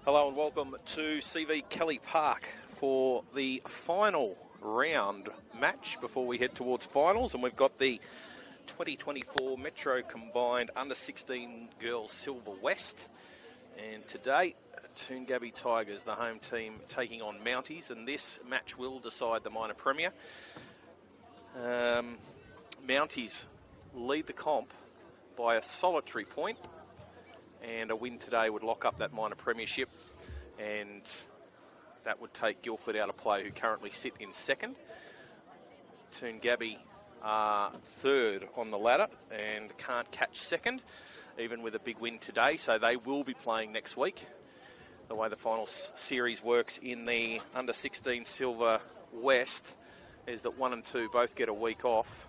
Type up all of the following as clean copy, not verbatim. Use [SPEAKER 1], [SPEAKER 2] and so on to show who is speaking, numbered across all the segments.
[SPEAKER 1] Hello and welcome to CV Kelly Park for the final round match before we head towards finals. And we've got the 2024 Metro Combined Under-16 Girls Silver West. And today, Toongabbie Tigers, the home team, taking on Mounties. And this match will decide the minor premier. Mounties lead the comp by a solitary point. And a win today would lock up that minor premiership, and that would take Guildford out of play, who currently sit in second. Toongabbie are third on the ladder and can't catch second, even with a big win today, so they will be playing next week. The way the final series works in the Under-16 Silver West is that 1 and 2 both get a week off,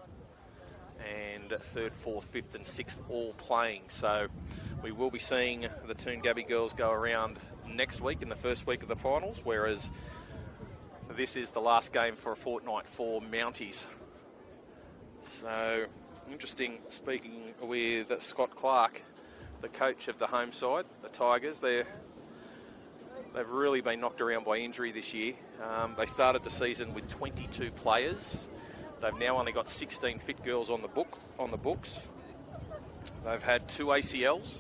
[SPEAKER 1] and 3rd, 4th, 5th and 6th all playing. So we will be seeing the Toongabbie girls go around next week in the first week of the finals, whereas this is the last game for a fortnight for Mounties. So interesting, speaking with Scott Clark, the coach of the home side, the Tigers. They've really been knocked around by injury this year. They started the season with 22 players. They've now only got 16 fit girls on the books. They've had 2 ACLs.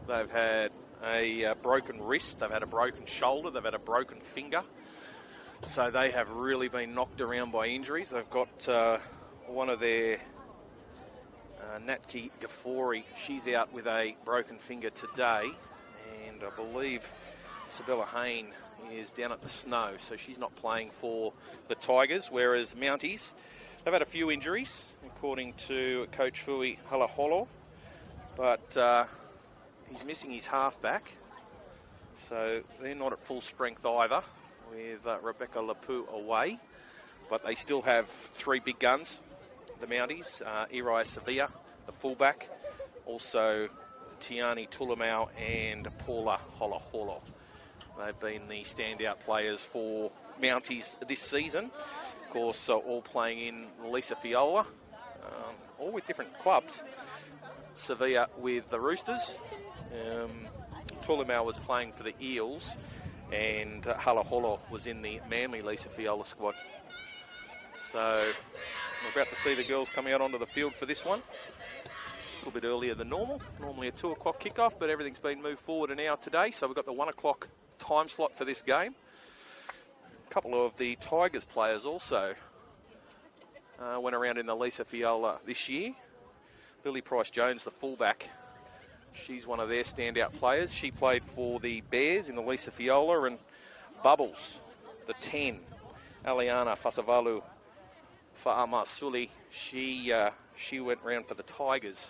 [SPEAKER 1] They've had a broken wrist. They've had a broken shoulder. They've had a broken finger. So they have really been knocked around by injuries. They've got one of their Natki Ghaffori. She's out with a broken finger today, and I believe Sabella Hain is down at the Snow, so she's not playing for the Tigers, whereas Mounties, they've had a few injuries, according to Coach Fui Halaholo, but he's missing his halfback, so they're not at full strength either, with Rebecca Lapu away, but they still have 3 big guns, the Mounties, Irai Sevilla, the fullback, also Tiani Tulamau and Paula Holaholo. They've been the standout players for Mounties this season. Of course, all playing in Lisa Fiola, all with different clubs. Sevilla with the Roosters. Tulamau was playing for the Eels, and Halaholo was in the Manly Lisa Fiola squad. So we're about to see the girls coming out onto the field for this one. A little bit earlier than normal. Normally a 2 o'clock kickoff, but everything's been moved forward an hour today, so we've got the 1 o'clock time slot for this game. A couple of the Tigers players also went around in the Lisa Fiola this year. Lily Price-Jones, the fullback, she's one of their standout players. She played for the Bears in the Lisa Fiola, and Bubbles, the 10, Aliana Fasavalu Fa'amasuli, she went round for the Tigers.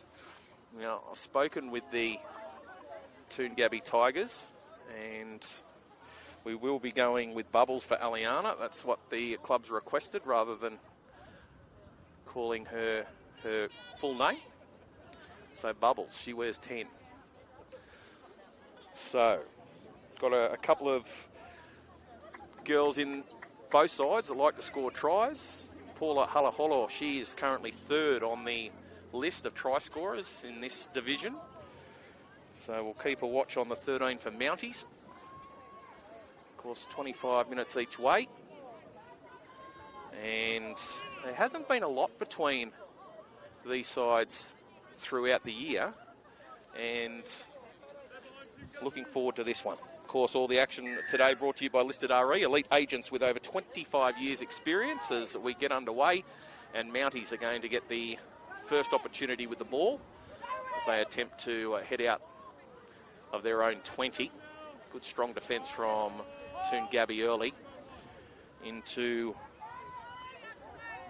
[SPEAKER 1] Now, I've spoken with the Toongabbie Tigers, and we will be going with Bubbles for Aliana. That's what the club's requested, rather than calling her full name. So Bubbles, she wears 10. So, got a couple of girls in both sides that like to score tries. Paula Halaholo, she is currently 3rd on the list of try scorers in this division. So we'll keep a watch on the 13 for Mounties. Of course, 25 minutes each way. And there hasn't been a lot between these sides throughout the year. And looking forward to this one. Of course, all the action today brought to you by Listed RE, elite agents with over 25 years experience as we get underway. And Mounties are going to get the first opportunity with the ball as they attempt to head out of their own 20. Good strong defence from Toongabbie early into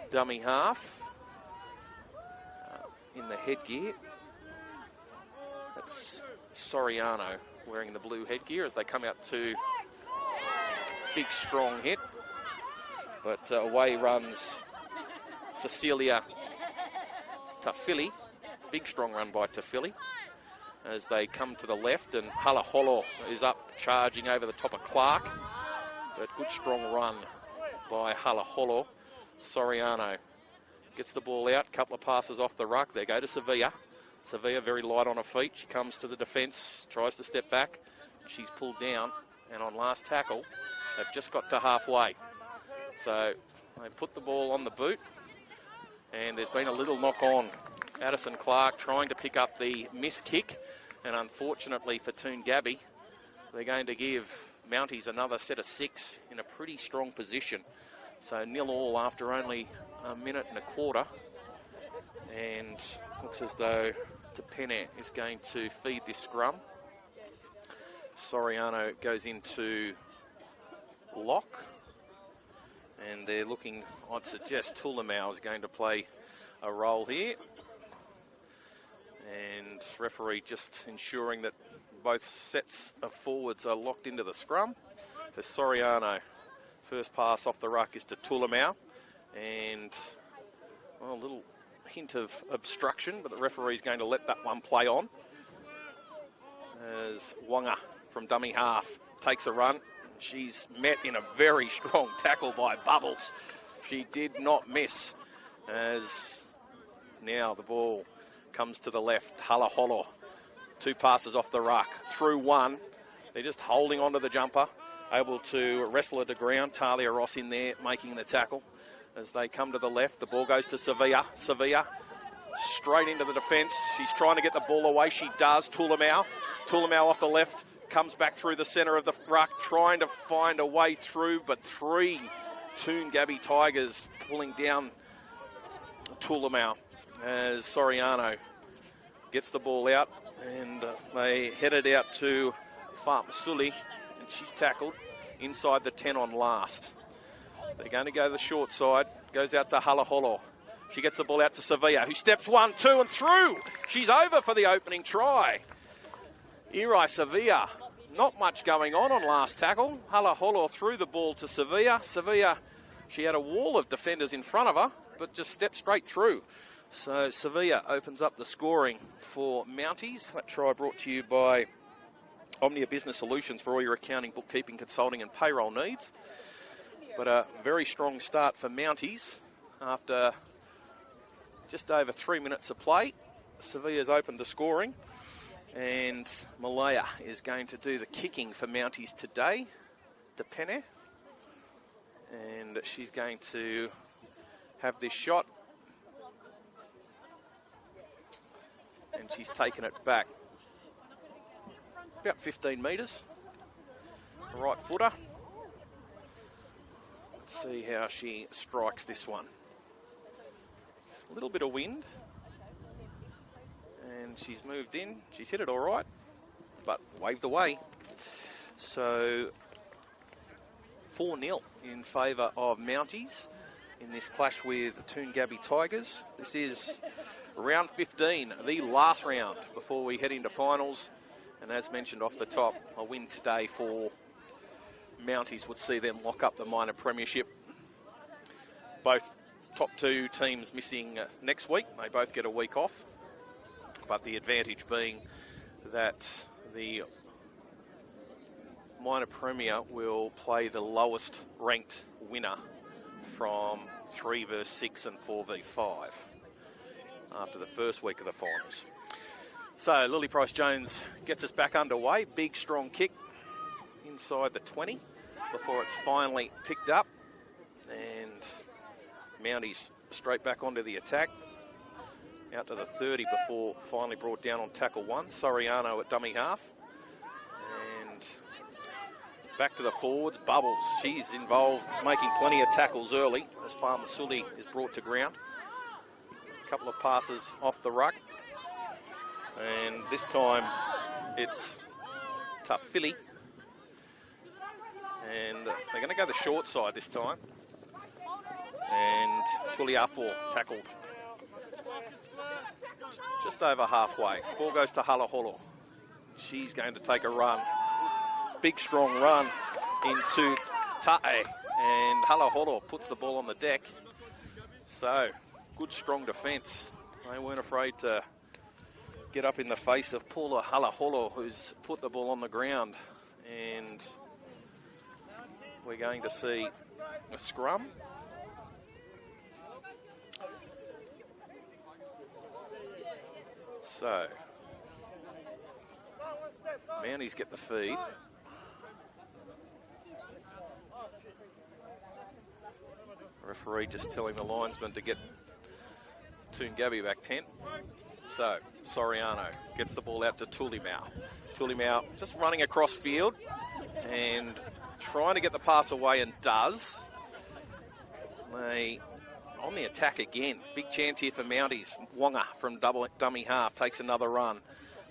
[SPEAKER 1] dummy half in the headgear. That's Soriano wearing the blue headgear as they come out to big strong hit, but away runs Cecilia Tafili. Big strong run by Tafili as they come to the left, and Halaholo is up charging over the top of Clark, but good strong run by Halaholo. Soriano gets the ball out, couple of passes off the ruck. They go to Sevilla. Sevilla very light on her feet. She comes to the defence, tries to step back, she's pulled down, and on last tackle, they've just got to halfway. So they put the ball on the boot, and there's been a little knock on. Addison Clark trying to pick up the miss kick, and unfortunately for Toongabbie, they're going to give Mounties another set of 6 in a pretty strong position. So 0-0 after only a minute and a quarter, and looks as though Tepene is going to feed this scrum. Soriano goes into lock, and they're looking, I'd suggest Tulamau is going to play a role here, and referee just ensuring that both sets of forwards are locked into the scrum. So Soriano, first pass off the ruck is to Tulamau, and well, a little hint of obstruction, but the referee's going to let that one play on as Wonga from dummy half takes a run. She's met in a very strong tackle by Bubbles. She did not miss, as now the ball comes to the left. Halaholo, 2 passes off the ruck, through one. They're just holding onto the jumper, able to wrestle her to ground. Talia Ross in there making the tackle. As they come to the left, the ball goes to Sevilla. Sevilla straight into the defence. She's trying to get the ball away. She does. Tulamau off the left, comes back through the centre of the ruck, trying to find a way through, but 3 Toongabbie Tigers pulling down Tulamau as Soriano gets the ball out, and they head it out to Farmasuli, and she's tackled inside the 10 on last. They're going to go the short side, goes out to Halaholo. She gets the ball out to Sevilla, who steps 1, 2 and through. She's over for the opening try. Irai Sevilla, not much going on last tackle. Halaholo threw the ball to Sevilla. Sevilla, she had a wall of defenders in front of her, but just stepped straight through. So Sevilla opens up the scoring for Mounties. That try brought to you by Omnia Business Solutions for all your accounting, bookkeeping, consulting and payroll needs. But a very strong start for Mounties after just over 3 minutes of play. Sevilla's opened the scoring, and Malaya is going to do the kicking for Mounties today. Tepene, and she's going to have this shot, and she's taken it back about 15 metres. Right footer. Let's see how she strikes this one. A little bit of wind, and she's moved in. She's hit it all right, but waved away. So 4-0 in favour of Mounties in this clash with Toongabbie Tigers. This is round 15, the last round before we head into finals. And as mentioned off the top, a win today for Mounties would see them lock up the minor premiership. Both top 2 teams missing next week. They both get a week off. But the advantage being that the minor premier will play the lowest ranked winner from 3 versus 6 and 4v5 after the first week of the finals. So Lily Price-Jones gets us back underway. Big, strong kick inside the 20 before it's finally picked up. And Mounties straight back onto the attack. Out to the 30 before finally brought down on tackle 1. Soriano at dummy half. And back to the forwards. Bubbles, she's involved making plenty of tackles early as Farmasuli is brought to ground. A couple of passes off the ruck. And this time it's tough Philly. And they're going to go the short side this time. And Tuliafo tackled just over halfway. Ball goes to Halaholo. She's going to take a run. Big, strong run into Ta'e. And Halaholo puts the ball on the deck. So, good, strong defence. They weren't afraid to get up in the face of Paula Halaholo, who's put the ball on the ground. And we're going to see a scrum. So, Mounties get the feed. Referee just telling the linesman to get Toongabbie back 10. So, Soriano gets the ball out to Tulimau. Tulimau just running across field and trying to get the pass away, and does. They on the attack again. Big chance here for Mounties. Wonga from dummy half takes another run.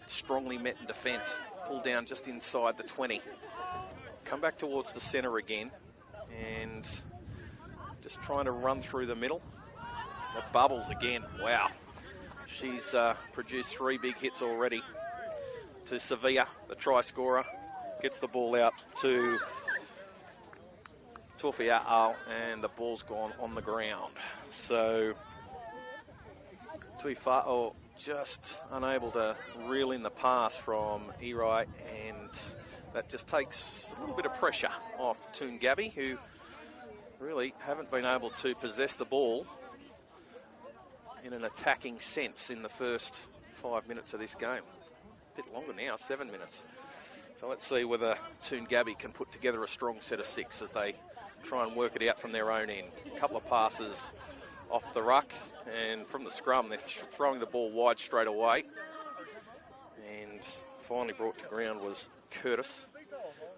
[SPEAKER 1] Strongly met in defence. Pulled down just inside the 20. Come back towards the centre again. And just trying to run through the middle. The Bubbles again. Wow. She's produced 3 big hits already. To Sevilla, the try scorer. Gets the ball out to Tuifia'ao, and the ball's gone on the ground. So Tuifia'ao just unable to reel in the pass from Irai, and that just takes a little bit of pressure off Toongabbie, who really haven't been able to possess the ball in an attacking sense in the first 5 minutes of this game. A bit longer now, 7 minutes. So let's see whether Toongabbie can put together a strong set of 6 as they try and work it out from their own end. A couple of passes off the ruck, and from the scrum they're throwing the ball wide straight away. And finally brought to ground was Curtis.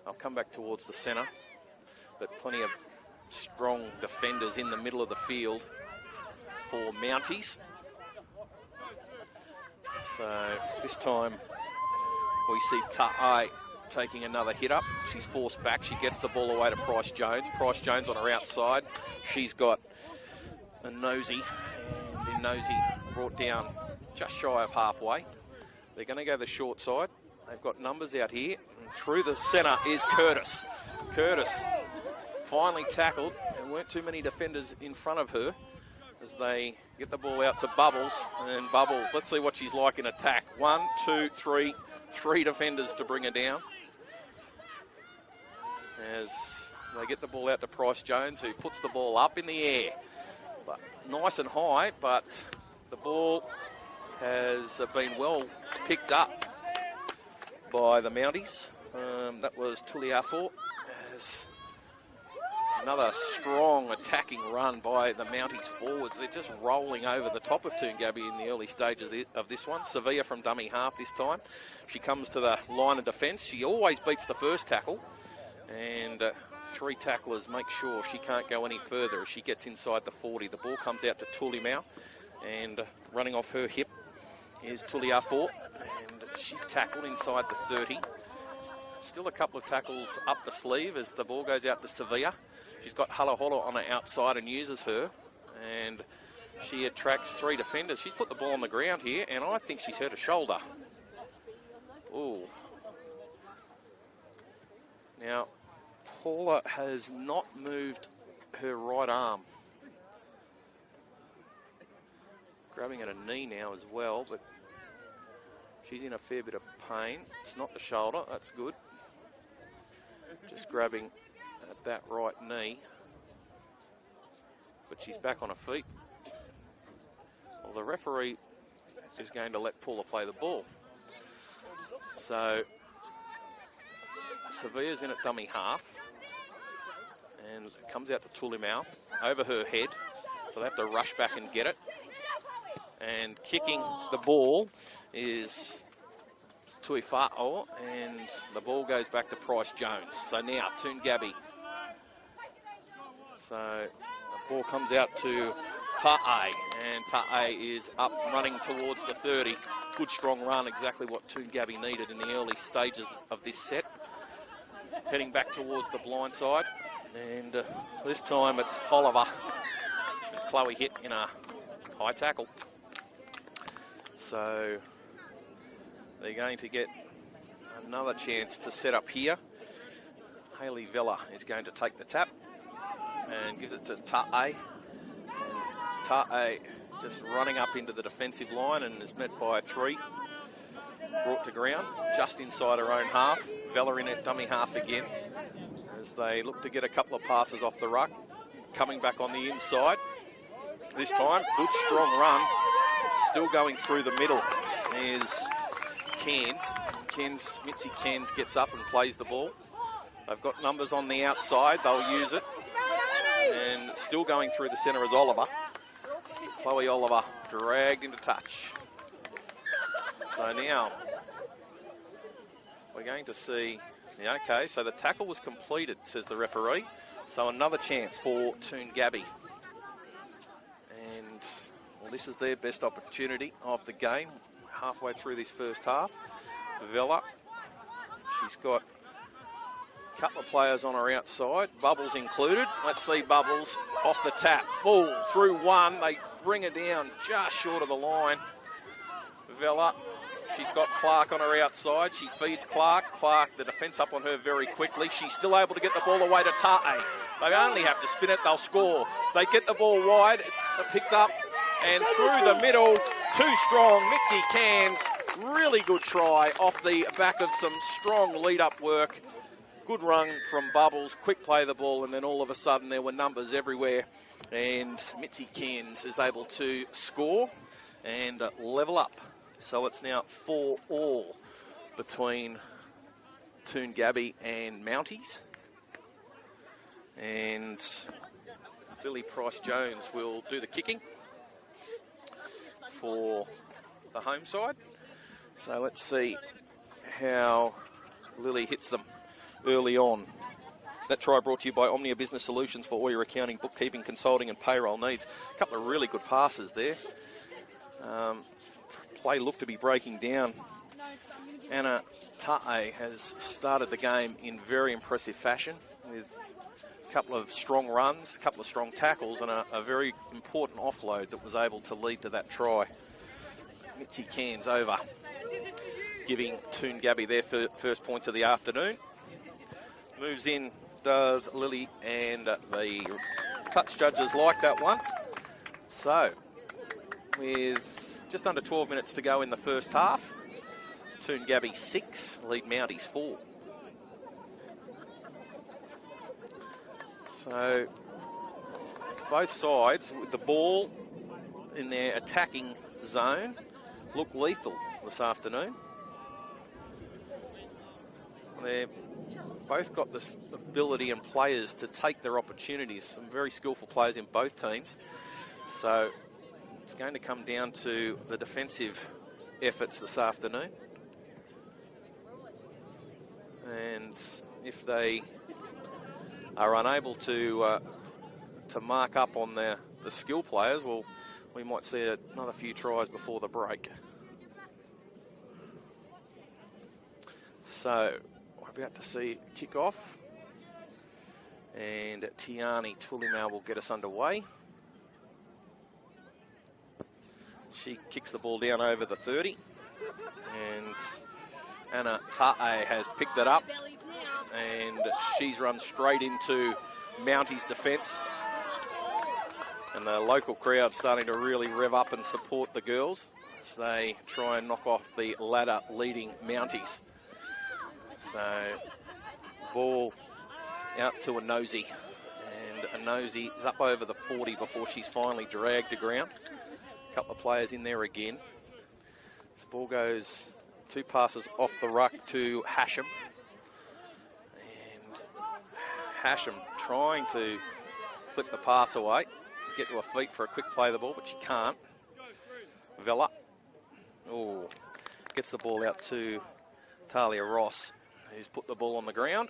[SPEAKER 1] I'll come back towards the centre, but plenty of strong defenders in the middle of the field for Mounties. So this time we see Ta'ai taking another hit up. She's forced back. She gets the ball away to Price Jones. Price Jones on her outside. She's got a nosy, and in nosy brought down just shy of halfway. They're going to go the short side. They've got numbers out here. And through the centre is Curtis. Curtis finally tackled. There weren't too many defenders in front of her as they get the ball out to Bubbles. And Bubbles, let's see what she's like in attack. 1, 2, 3. 3 defenders to bring her down. As they get the ball out to Price Jones, who puts the ball up in the air. But nice and high, but the ball has been well picked up by the Mounties. That was Tuliafo. As another strong attacking run by the Mounties forwards. They're just rolling over the top of Toongabbie in the early stages of this one. Sevilla from dummy half this time. She comes to the line of defence. She always beats the first tackle. And 3 tacklers make sure she can't go any further as she gets inside the 40. The ball comes out to Tulimau, and running off her hip is Tuliafo, and she's tackled inside the 30. Still a couple of tackles up the sleeve as the ball goes out to Sevilla. She's got Halaholo on the outside and uses her, and she attracts 3 defenders. She's put the ball on the ground here, and I think she's hurt a shoulder. Ooh. Now, Paula has not moved her right arm. Grabbing at a knee now as well, but she's in a fair bit of pain. It's not the shoulder, that's good. Just grabbing at that right knee. But she's back on her feet. Well, the referee is going to let Paula play the ball. So, Sevilla's in at dummy half. And it comes out to Tulimau over her head. So they have to rush back and get it. And kicking the ball is Tuifia'ao, and the ball goes back to Price Jones. So now Toongabbie. So the ball comes out to Ta'ai, and Ta'ai is up running towards the 30. Good strong run, exactly what Toongabbie needed in the early stages of this set. Heading back towards the blind side, and this time it's Oliver. Chloe hit in a high tackle. So they're going to get another chance to set up here. Hayley Vella is going to take the tap and gives it to Ta'ai. And Ta'ai just running up into the defensive line and is met by 3. Brought to ground just inside her own half. Vella in at dummy half again as they look to get a couple of passes off the ruck. Coming back on the inside. This time, good strong run. Still going through the middle is Cairns. Mitzi Cairns gets up and plays the ball. They've got numbers on the outside. They'll use it. And still going through the centre is Oliver. Chloe Oliver dragged into touch. So now we're going to see, yeah, okay, so the tackle was completed, says the referee. So another chance for Toongabbie. And well, this is their best opportunity of the game, halfway through this first half. Vella, she's got a couple of players on her outside, Bubbles included. Let's see Bubbles off the tap. Ball through one, they bring her down just short of the line. Vella, she's got Clark on her outside. She feeds Clark. Clark, the defence up on her very quickly. She's still able to get the ball away to Ta'e. They only have to spin it, they'll score. They get the ball wide, it's picked up and through the middle. Too strong, Mitzi Cairns. Really good try off the back of some strong lead-up work. Good run from Bubbles, quick play the ball, and then all of a sudden there were numbers everywhere. And Mitzi Cairns is able to score and level up. So it's now 4-4 between Toongabbie and Mounties. And Lily Price-Jones will do the kicking for the home side. So let's see how Lily hits them early on. That try brought to you by Omnia Business Solutions for all your accounting, bookkeeping, consulting and payroll needs. A couple of really good passes there. Play looked to be breaking down. Anna Ta'e has started the game in very impressive fashion with a couple of strong runs, a couple of strong tackles and a very important offload that was able to lead to that try. Mitzi Cairns over, giving Toongabbie their first points of the afternoon. Moves in, does Lily, and the touch judges like that one. So, with just under 12 minutes to go in the first half, Toongabbie 6, lead Mounties 4. So, both sides with the ball in their attacking zone look lethal this afternoon. They've both got the ability and players to take their opportunities. Some very skillful players in both teams. So it's going to come down to the defensive efforts this afternoon. And if they are unable to mark up on the skill players, well, we might see another few tries before the break. So we're about to see kick off, and Tiani Tulimau will get us underway. She kicks the ball down over the 30, and Anna Ta'e has picked it up, and she's run straight into Mounties' defence. And the local crowd starting to really rev up and support the girls as they try and knock off the ladder leading Mounties. So, ball out to a nosy, and a nosy is up over the 40 before she's finally dragged to ground. A couple of players in there again. The ball goes 2 passes off the ruck to Hashem. And Hashem trying to slip the pass away, get to her feet for a quick play of the ball, but she can't. Vella, gets the ball out to Talia Ross, who's put the ball on the ground.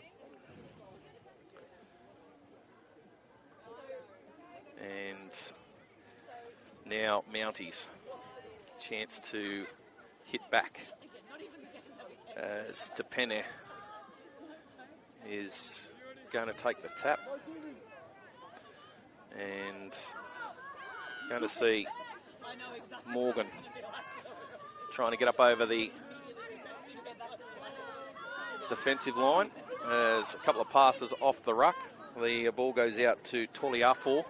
[SPEAKER 1] And now Mounties, chance to hit back as Tepene is going to take the tap. And going to see Morgan trying to get up over the defensive line. There's a couple of passes off the ruck. The ball goes out to Toliafor,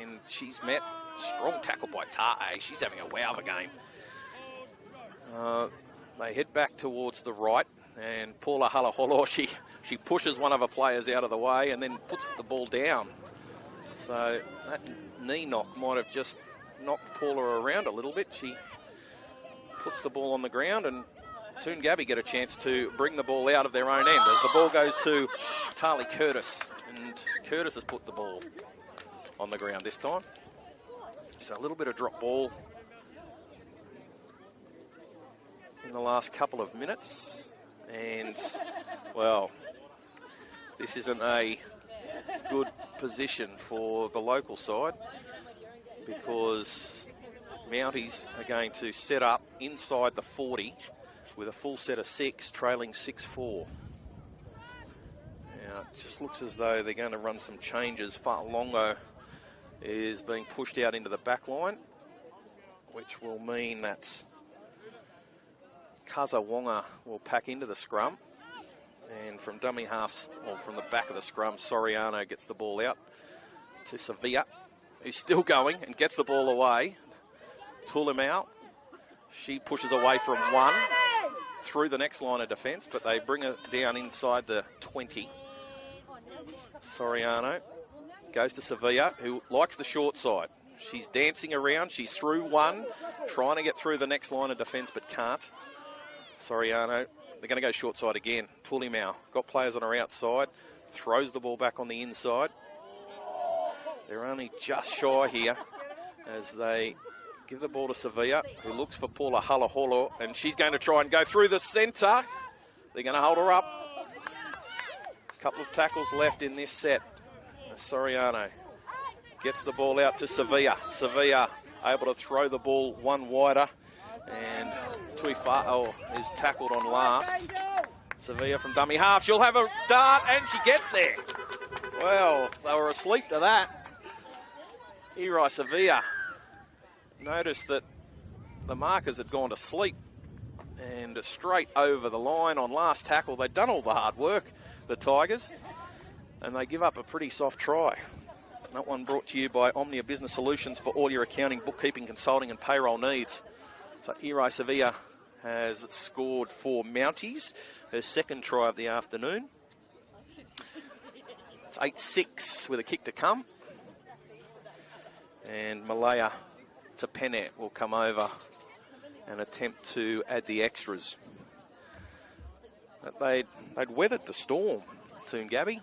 [SPEAKER 1] and she's met. Strong tackle by Ta'e. She's having a wow of a game. They head back towards the right, and Paula Halaholo, she pushes one of her players out of the way and then puts the ball down. So that knee knock might have just knocked Paula around a little bit. She puts the ball on the ground and Toongabbie get a chance to bring the ball out of their own end as the ball goes to Tali Curtis. And Curtis has put the ball on the ground this time. Just a little bit of drop ball in the last couple of minutes. And, well, this isn't a good position for the local side because Mounties are going to set up inside the 40 with a full set of 6, trailing 6-4. Now, it just looks as though they're going to run some changes. Fa'alongo is being pushed out into the back line, which will mean that Kazawonga will pack into the scrum. And from dummy halves, or from the back of the scrum, Soriano gets the ball out to Sevilla, who's still going and gets the ball away. Tulimau, she pushes away from 1 through the next line of defence, but they bring it down inside the 20. Soriano goes to Sevilla, who likes the short side. She's dancing around. She's through 1, trying to get through the next line of defence, but can't. Soriano, they're going to go short side again. Tulimau got players on her outside, throws the ball back on the inside. They're only just shy here as they give the ball to Sevilla, who looks for Paula Halaholo, and she's going to try and go through the centre. They're going to hold her up. A couple of tackles left in this set. Soriano gets the ball out to Sevilla. Sevilla able to throw the ball 1 wider, and Tuifa'o is tackled on last. Sevilla from dummy half. She'll have a dart, and she gets there. Well, they were asleep to that. Irai Sevilla noticed that the markers had gone to sleep and straight over the line on last tackle. They'd done all the hard work, the Tigers, and they give up a pretty soft try. That one brought to you by Omnia Business Solutions for all your accounting, bookkeeping, consulting and payroll needs. So Irai Sevilla has scored for Mounties, her second try of the afternoon. It's 8-6 with a kick to come. And Malaya Tapene will come over and attempt to add the extras. But they'd weathered the storm, Toongabbie.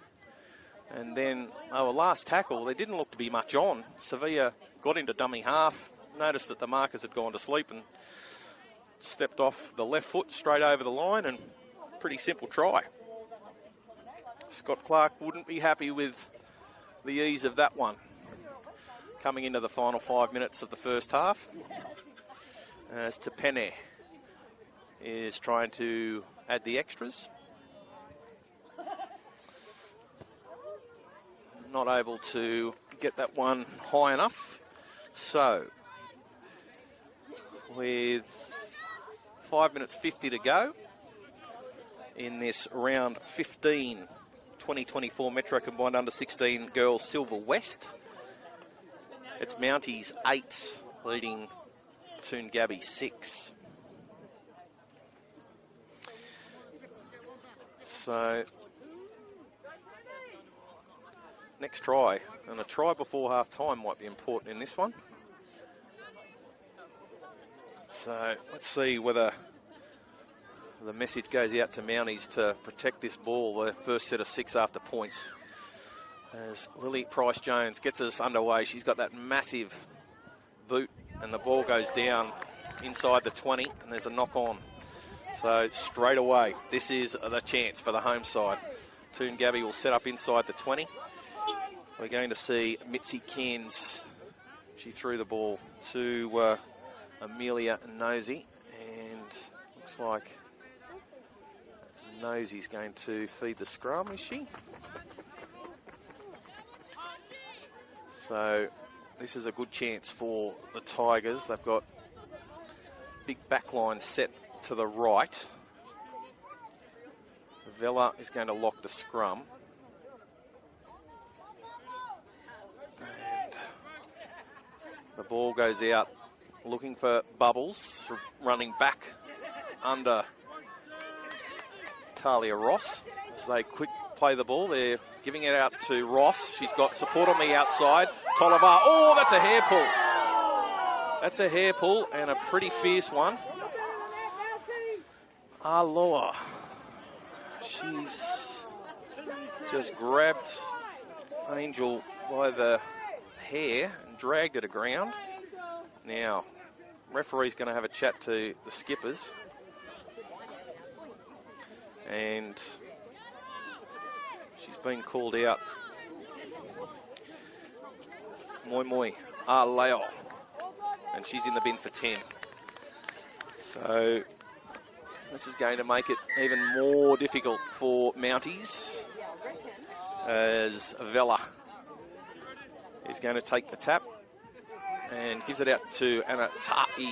[SPEAKER 1] And then, last tackle, there didn't look to be much on. Sevilla got into dummy half, noticed that the markers had gone to sleep and stepped off the left foot straight over the line, and pretty simple try. Scott Clark wouldn't be happy with the ease of that one. Coming into the final 5 minutes of the first half, as Tapene is trying to add the extras. Not able to get that one high enough. So, with 5 minutes 50 to go in this round 15 2024 Metro Combined Under 16 Girls Silver West, it's Mounties 8 leading Toongabbie 6. So, next try, and a try before half time might be important in this one. So let's see whether the message goes out to Mounties to protect this ball, the first set of 6 after points. As Lily Price-Jones gets us underway, she's got that massive boot, and the ball goes down inside the 20, and there's a knock on. So straight away, this is the chance for the home side. Toongabbie will set up inside the 20. We're going to see Mitzi Cairns. She threw the ball to Amelia Nosey, and looks like Nosey's going to feed the scrum, is she? So this is a good chance for the Tigers. They've got big backline set to the right. Vella is going to lock the scrum. And the ball goes out looking for Bubbles, for running back under Talia Ross. As they quick play the ball, they're giving it out to Ross. She's got support on the outside. Tolliver, oh, that's a hair pull. That's a hair pull and a pretty fierce one. Aloha. She's just grabbed Angel by the hair and dragged her to ground. Now, referee's going to have a chat to the skippers. And she's been called out. Moi Moi Aleo. And she's in the bin for 10. So this is going to make it even more difficult for Mounties, as Vella is going to take the tap and gives it out to Anna Ta'i.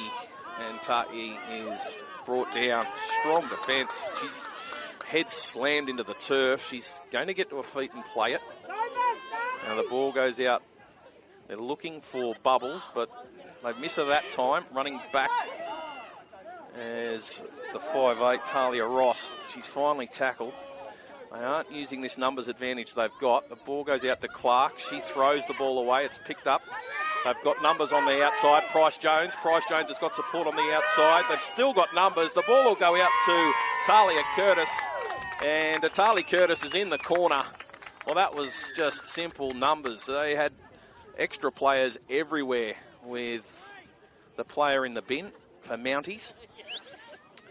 [SPEAKER 1] And Ta'i is brought down. Strong defence. She's head slammed into the turf. She's going to get to her feet and play it. Now the ball goes out. They're looking for Bubbles, but they miss her that time. Running back as the 5'8", Talia Ross. She's finally tackled. They aren't using this numbers advantage they've got. The ball goes out to Clark. She throws the ball away. It's picked up. They've got numbers on the outside. Price Jones has got support on the outside. They've still got numbers. The ball will go out to Talia Curtis. And Talia Curtis is in the corner. Well, that was just simple numbers. They had extra players everywhere with the player in the bin for Mounties.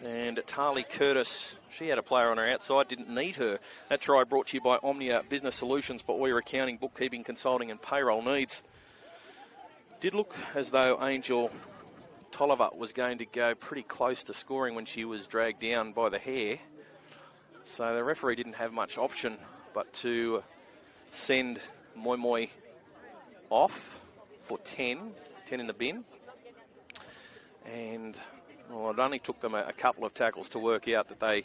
[SPEAKER 1] And Talia Curtis, she had a player on her outside, didn't need her. That try brought to you by Omnia Business Solutions for all your accounting, bookkeeping, consulting and payroll needs. Did look as though Angel Tolliver was going to go pretty close to scoring when she was dragged down by the hair. So the referee didn't have much option but to send Moi Moi off for 10 in the bin. And well, it only took them a couple of tackles to work out that they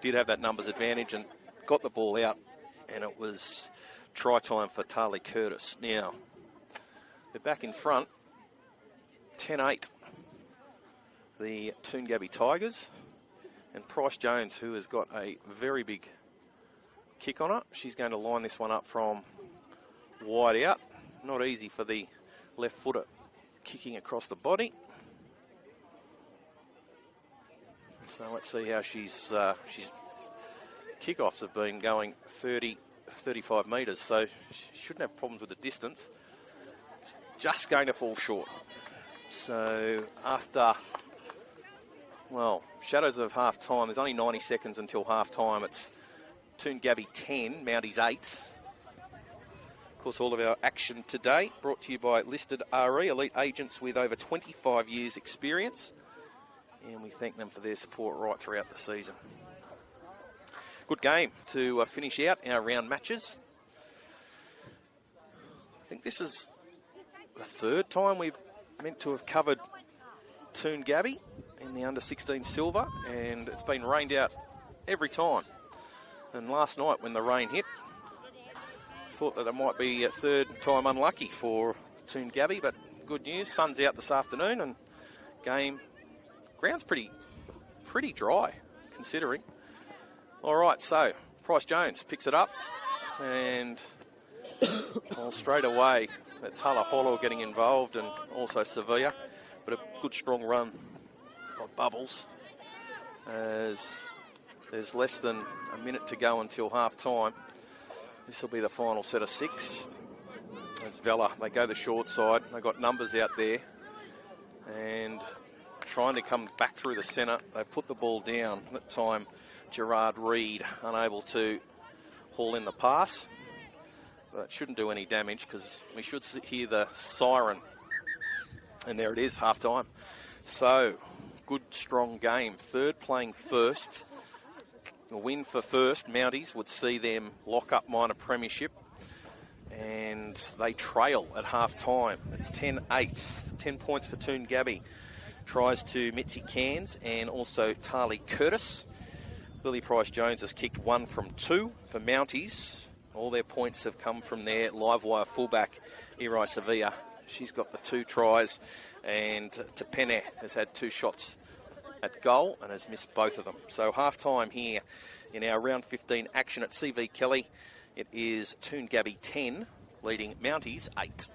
[SPEAKER 1] did have that numbers advantage and got the ball out, and it was try time for Talia Curtis. Now, they're back in front, 10-8, the Toongabbie Tigers, and Price Jones, who has got a very big kick on it. She's going to line this one up from wide out. Not easy for the left footer kicking across the body. So let's see how she's kickoffs have been going 30, 35 metres, so she shouldn't have problems with the distance. It's just going to fall short. So after, well, shadows of half time, there's only 90 seconds until half time. It's Toongabbie 10, Mounties 8. Of course, all of our action today brought to you by Listed RE, elite agents with over 25 years experience. And we thank them for their support right throughout the season. Good game to finish out our round matches. I think this is the third time we've meant to have covered Toongabbie in the under-16 silver, and it's been rained out every time. And last night when the rain hit, thought that it might be a third time unlucky for Toongabbie, but good news, sun's out this afternoon and ground's pretty dry, considering. All right, so Price Jones picks it up, and well, straight away, that's Hala Hollow getting involved, and also Sevilla, but a good strong run by Bubbles, as there's less than a minute to go until half time. This will be the final set of 6. As Vella, they go the short side, they've got numbers out there, and trying to come back through the centre. They've put the ball down. That time, Gerard Reid unable to haul in the pass. But it shouldn't do any damage because we should hear the siren. And there it is, half time. So, good, strong game. Third playing first. A win for first. Mounties would see them lock up minor premiership. And they trail at half time. It's 10-8. 10 points for Toongabbie. Tries to Mitzi Cairns and also Talia Curtis. Lily Price-Jones has kicked 1 from 2 for Mounties. All their points have come from their live wire fullback, Irai Sevilla. She's got the 2 tries, and Tepene has had 2 shots at goal and has missed both of them. So half-time here in our round 15 action at CV Kelly. It is Toongabbie 10, leading Mounties 8.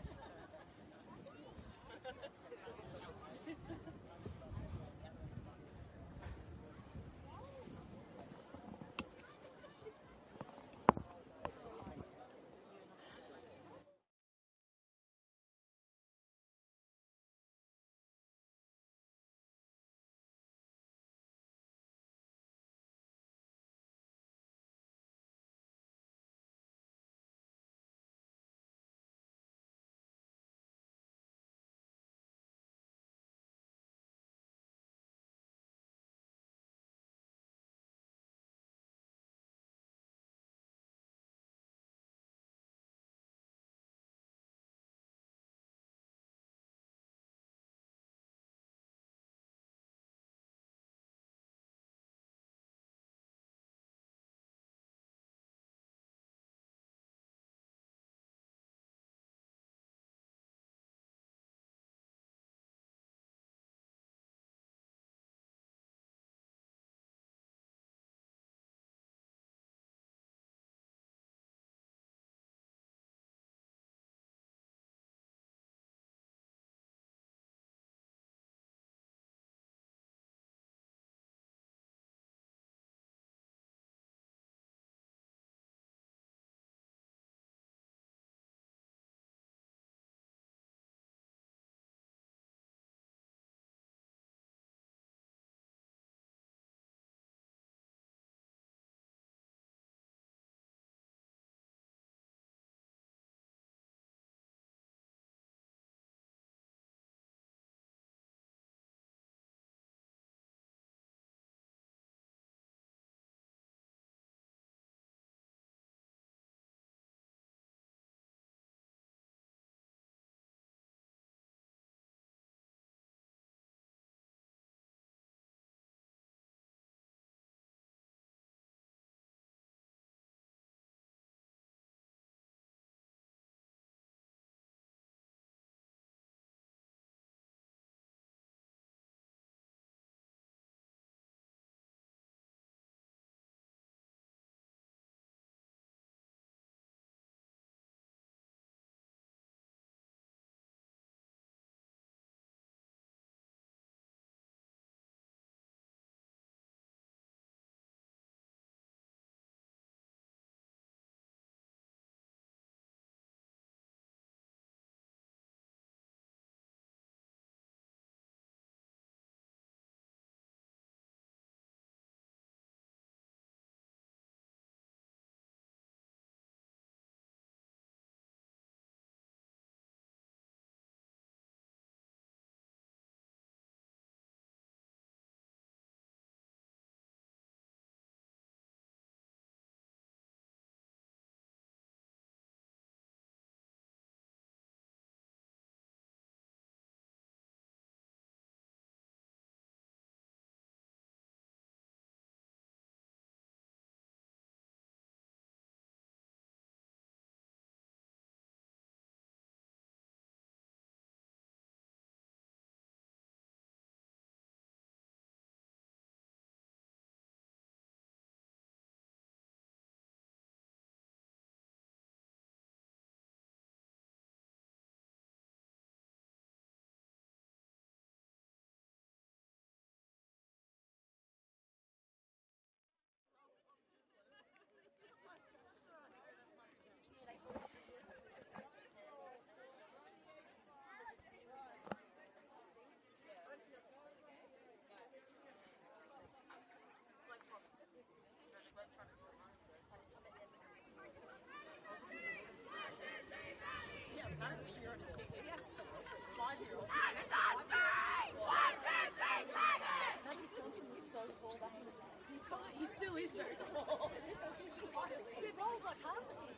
[SPEAKER 2] He still is very tall. He rolls like half of this.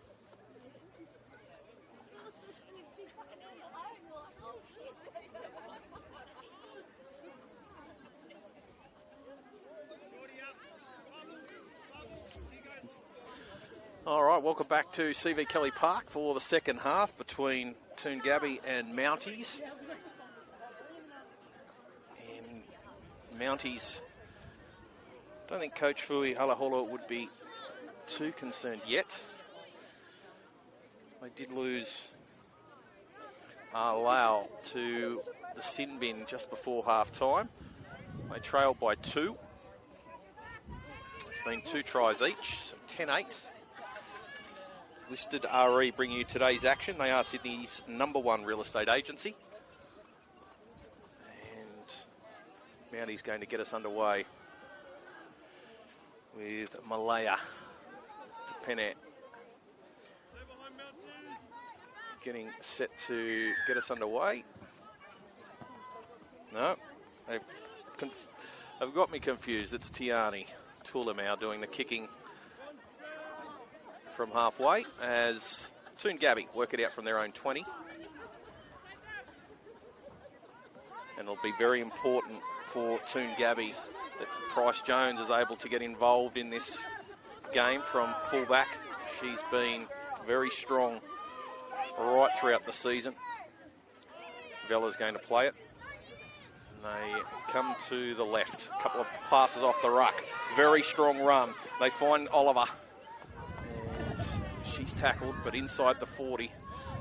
[SPEAKER 2] And if he's fucking down your own, you're like, oh shit.
[SPEAKER 1] All right, welcome back to CV Kelly Park for the second half between Toongabbie and Mounties. And Mounties, I don't think Coach Fui Halahola would be too concerned yet. They did lose Lau to the sin bin just before half time. They trailed by 2. It's been 2 tries each, so 10-8. Listed RE bringing you today's action. They are Sydney's #1 real estate agency. And Mounties going to get us underway with Malaya to Pennant. Getting set to get us underway. No, they've got me confused. It's Tiani Tulimau doing the kicking from halfway as Toongabbie work it out from their own 20. And it'll be very important for Toongabbie that Price Jones is able to get involved in this game from fullback. She's been very strong right throughout the season. Vella's going to play it. And they come to the left. A couple of passes off the ruck. Very strong run. They find Oliver. She's tackled, but inside the 40.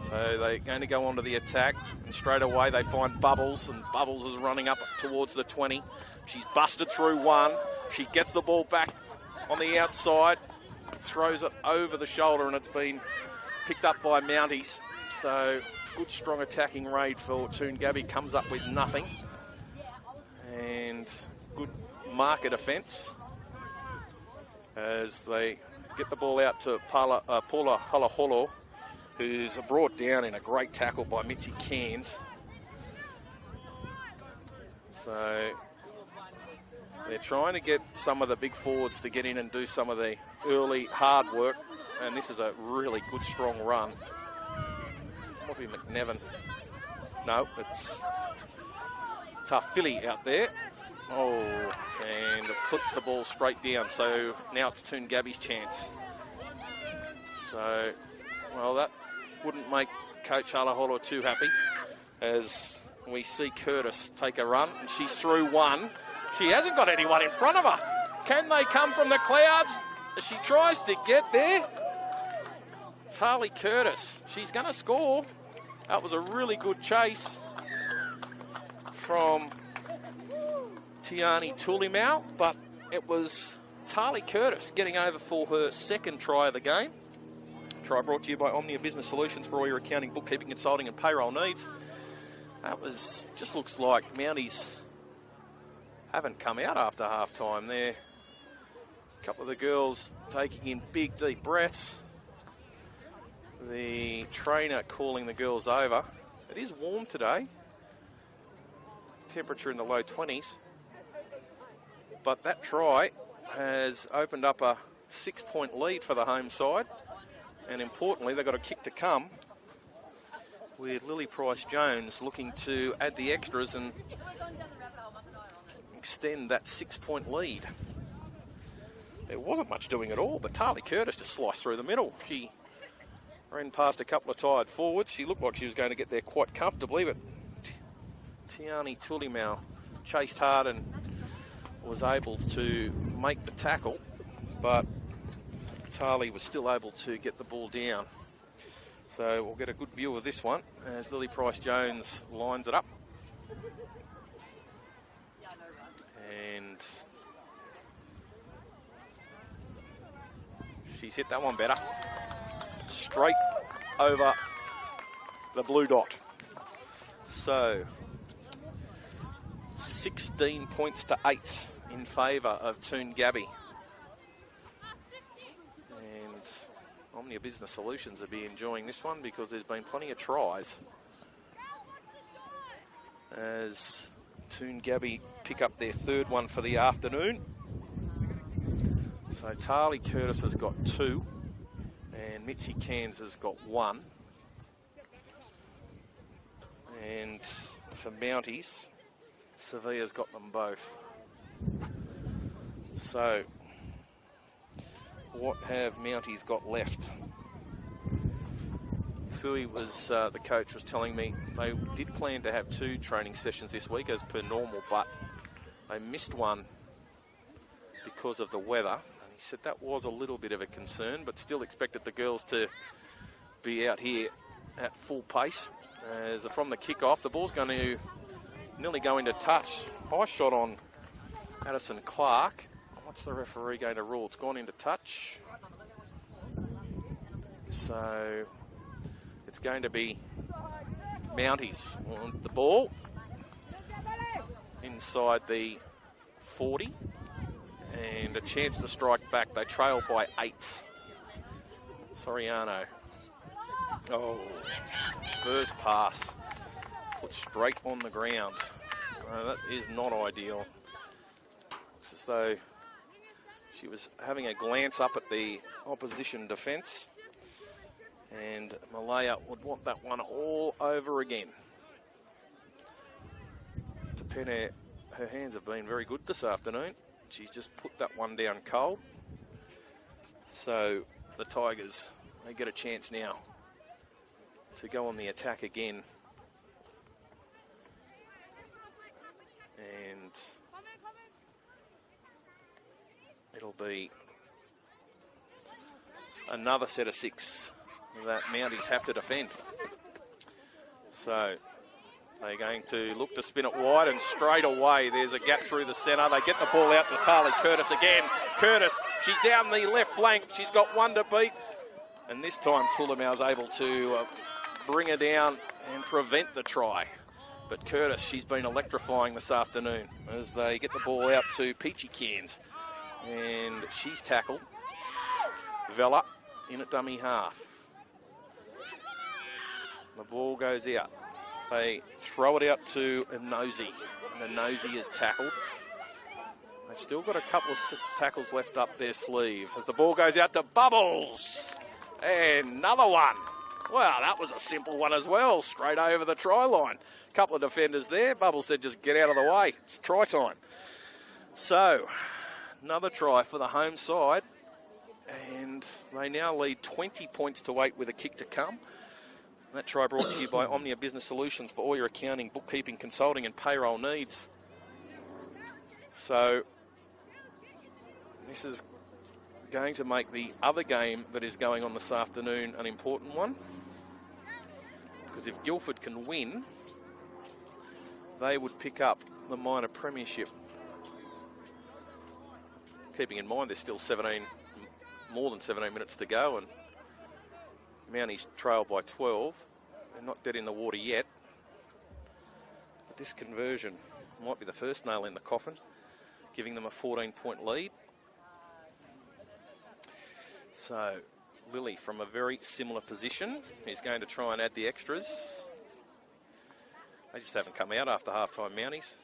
[SPEAKER 1] So they're going to go onto the attack. And straight away they find Bubbles, and Bubbles is running up towards the 20. She's busted through 1. She gets the ball back on the outside, throws it over the shoulder, and it's been picked up by Mounties. So good, strong attacking raid for Toongabbie. Comes up with nothing. And good market offence as they get the ball out to Paula Halaholo, who's brought down in a great tackle by Mitzi Cairns. So they're trying to get some of the big forwards to get in and do some of the early hard work. And this is a really good, strong run. Might be McNevin. No, it's Tough Philly out there. Oh, and it puts the ball straight down. So now it's Toongabbie's chance. So, well, that wouldn't make Coach Halaholo too happy as we see Curtis take a run. And she's through 1. She hasn't got anyone in front of her. Can they come from the clouds? She tries to get there. Tali Curtis, she's going to score. That was a really good chase from Tiani Tulimau, but it was Tali Curtis getting over for her second try of the game. Try brought to you by Omnia Business Solutions for all your accounting, bookkeeping, consulting and payroll needs. That was, just looks like Mounties haven't come out after half time there. A couple of the girls taking in big, deep breaths. The trainer calling the girls over. It is warm today. Temperature in the low 20s. But that try has opened up a 6-point lead for the home side. And importantly, they've got a kick to come with Lily Price-Jones looking to add the extras and extend that 6-point lead. There wasn't much doing at all, but Tali Curtis just sliced through the middle. She ran past a couple of tired forwards. She looked like she was going to get there quite comfortably, but Tiani Tulimau chased hard and was able to make the tackle, but Tali was still able to get the ball down. So we'll get a good view of this one as Lily Price-Jones lines it up. And she's hit that one better. Straight over the blue dot. So 16 points to 8 in favour of Toongabbie. And Omnia Business Solutions will be enjoying this one because there's been plenty of tries as Toongabbie pick up their third one for the afternoon. So Tarly Curtis has got 2 and Mitzi Cairns has got 1. And for Mounties, Sevilla's got them both. So what have Mounties got left? Fui was, the coach was telling me they did plan to have 2 training sessions this week as per normal, but they missed one because of the weather. And he said that was a little bit of a concern, but still expected the girls to be out here at full pace. As from the kick-off, the ball's going to nearly go into touch. High shot on Addison Clark. What's the referee going to rule? It's gone into touch. So it's going to be Mounties on the ball inside the 40 and a chance to strike back. They trail by 8. Soriano. Oh, first pass put straight on the ground. That is not ideal. Looks as though she was having a glance up at the opposition defence. And Malaya would want that one all over again. Tapene, her hands have been very good this afternoon. She's just put that one down cold. So the Tigers, they get a chance now to go on the attack again. And it'll be another set of 6 that Mounties have to defend. So they're going to look to spin it wide, and straight away there's a gap through the centre. They get the ball out to Tarly Curtis again. Curtis, she's down the left flank. She's got 1 to beat. And this time Tulamau's able to bring her down and prevent the try. But Curtis, she's been electrifying this afternoon as they get the ball out to Peachy Cairns. And she's tackled. Vella in at dummy half. The ball goes out. They throw it out to Nosey. And Nosey is tackled. They've still got a couple of tackles left up their sleeve as the ball goes out to Bubbles. And another one. Well, that was a simple one as well. Straight over the try line. Couple of defenders there. Bubbles said just get out of the way. It's try time. So, another try for the home side. And they now lead 20 points to 8 with a kick to come. That try brought to you by Omnia Business Solutions for all your accounting, bookkeeping, consulting and payroll needs. So this is going to make the other game that is going on this afternoon an important one. Because if Guildford can win, they would pick up the minor premiership. Keeping in mind there's still more than 17 minutes to go, and Mounties trail by 12. They're not dead in the water yet. But this conversion might be the first nail in the coffin, giving them a 14-point lead. So Lily, from a very similar position, is going to try and add the extras. They just haven't come out after half-time, Mounties.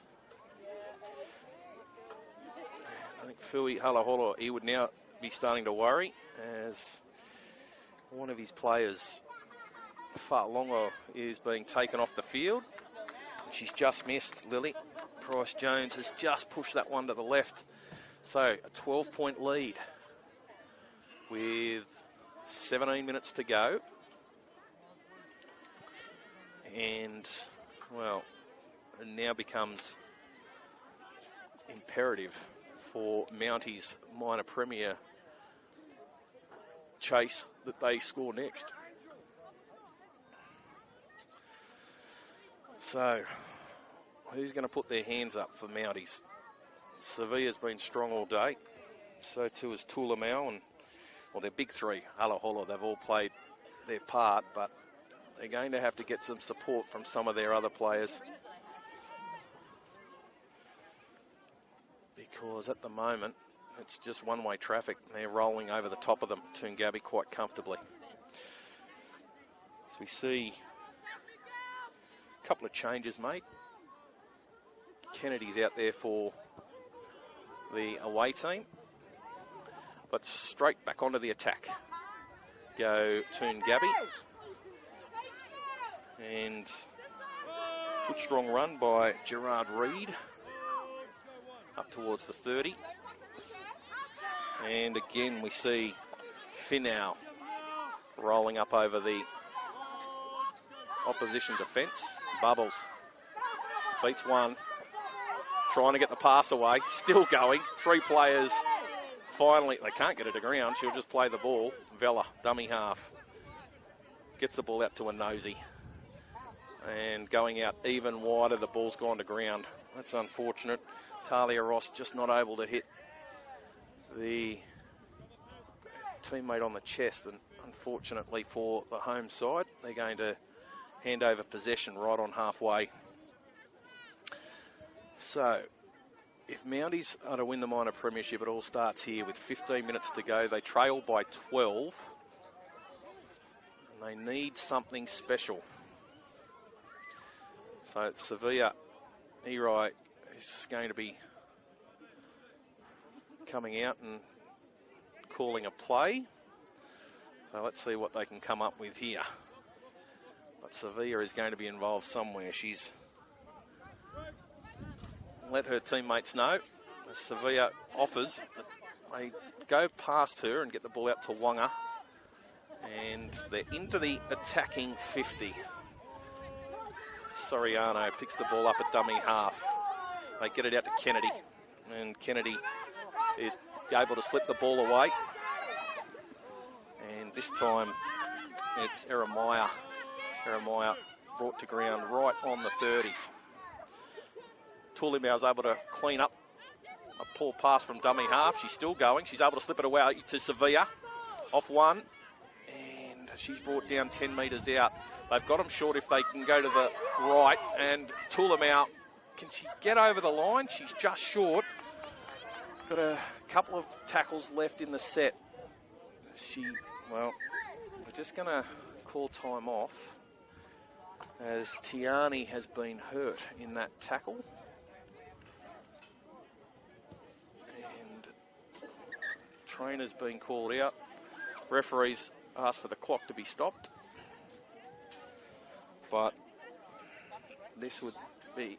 [SPEAKER 1] I think Fui Halahola, he would now be starting to worry as one of his players, Fa'alongo, is being taken off the field. She's just missed, Lily. Price Jones has just pushed that one to the left. So a 12-point lead with 17 minutes to go. And, well, it now becomes imperative for Mounties minor premier chase that they score next. So, who's going to put their hands up for Mounties? Sevilla's been strong all day. So too is Tulamau and, well, their big 3, Halahola, they've all played their part, but they're going to have to get some support from some of their other players. Because at the moment, it's just one-way traffic. They're rolling over the top of them, Toongabbie, quite comfortably. So we see a couple of changes made. Kennedy's out there for the away team. but straight back onto the attack go Toongabbie. And good strong run by Gerard Reid up towards the 30. And again we see Finau rolling up over the opposition defence. Bubbles beats one, trying to get the pass away, still going. 3 players, finally, they can't get it to ground, she'll just play the ball. Vella, dummy half, gets the ball out to a nosy. And going out even wider, the ball's gone to ground. That's unfortunate. Talia Ross just not able to hit the teammate on the chest, and unfortunately for the home side, they're going to hand over possession right on halfway. So, if Mounties are to win the minor premiership, it all starts here with 15 minutes to go. They trail by 12, and they need something special. So Sevilla, Eri is going to be coming out and calling a play. So let's see what they can come up with here. But Sevilla is going to be involved somewhere. She's let her teammates know. Sevilla offers. They go past her and get the ball out to Wonga. And they're into the attacking 50. Soriano picks the ball up at dummy half. They get it out to Kennedy. And Kennedy is able to slip the ball away. And this time it's Eremaya. Eremaya brought to ground right on the 30. Tulimau's able to clean up a poor pass from dummy half. She's still going. She's able to slip it away to Sevilla. Off one. And she's brought down 10 metres out. They've got them short if they can go to the right. And Tulimau, can she get over the line? She's just short. Got a couple of tackles left in the set. Well, we're just going to call time off as Tiani has been hurt in that tackle. And trainer's been called out. Referees asked for the clock to be stopped. But this would be